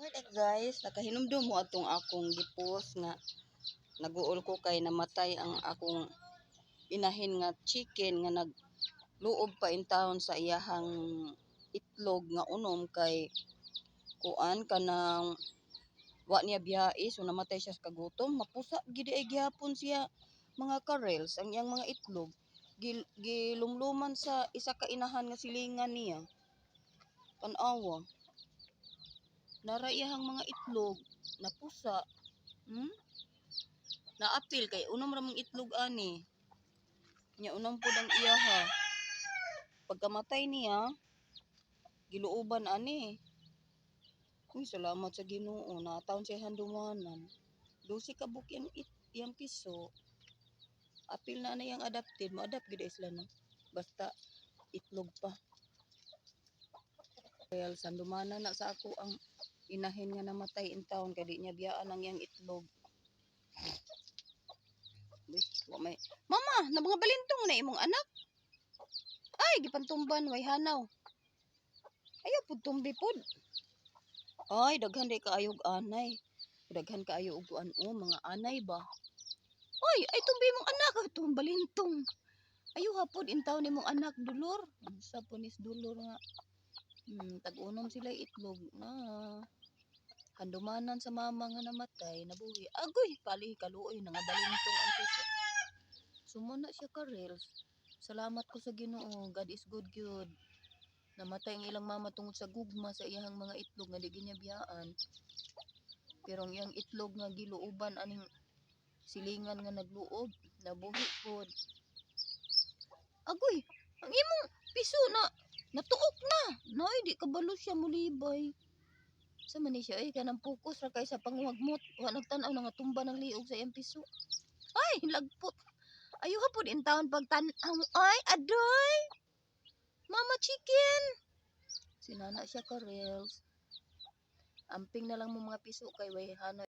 Alright guys, nakahinumdum mo atong akong gipos nga naguol ko kay namatay ang akong inahin nga chicken nga nagluob pa in town sa iyahang itlog nga unom kay kuan kanang wa niya biyae so namatay siya sa kagutom. Mapusa gid ay gihapon siya mga karels ang iyang mga itlog. Gilumluman sa isa ka inahan nga silingan niya. Tanawa. Nara iyahang mga itlog napusa. Naapil kay unom ra mong itlog ani. Nya unom pud ang iyaha. Pagkamatay niya, giluoban ani. Uy, salamat sa Ginoo na taon siya handumanan. 12 ka book yang piso. Apil na yang adopted, mo-adapt gid sila no. Basta itlog pa. Kaya sandumanan na sa ako ang inahin nga namatay in town kay di niya biyaan ang yang itlog. May mama, na mga balintong na imong anak. Ay, gipantumban way hanaw. Ayaw pud tumbi pud. Ay, daghan day kaayog anay. Daghan kaayo og kuan mga anay ba. Ay tumbi mong anak atong balintong. Ayaw hapon in town imong anak dulor. Sa punis dulor nga. Tag-unom sila itlog na handumanan sa mama nga namatay nabuhi. Agoy, pali kaluoy nga balintong ang piso. Sumuna siya karels. Salamat ko sa Ginoo. God is good gyud. Namatay ang ilang mama tungod sa gugma sa iyang mga itlog nga di niya biyaan. Pero ang iyang itlog nga giluoban aning silingan nga nagluob, nabuhi pod. Agoy, ang imong piso na natuok na. Nay, di kabalo siya mulibay. Sa man siya ay kanang focus ra kay sa panguwagmot. Wa nagtan-aw na nga tumba ng liog sa iyang piso. Ay, lagpot. Ayaw hapon in town pagtan-aw. Ay, adoy. Mama chicken. Sinana siya karels. Amping na lang mo mga piso kay way hana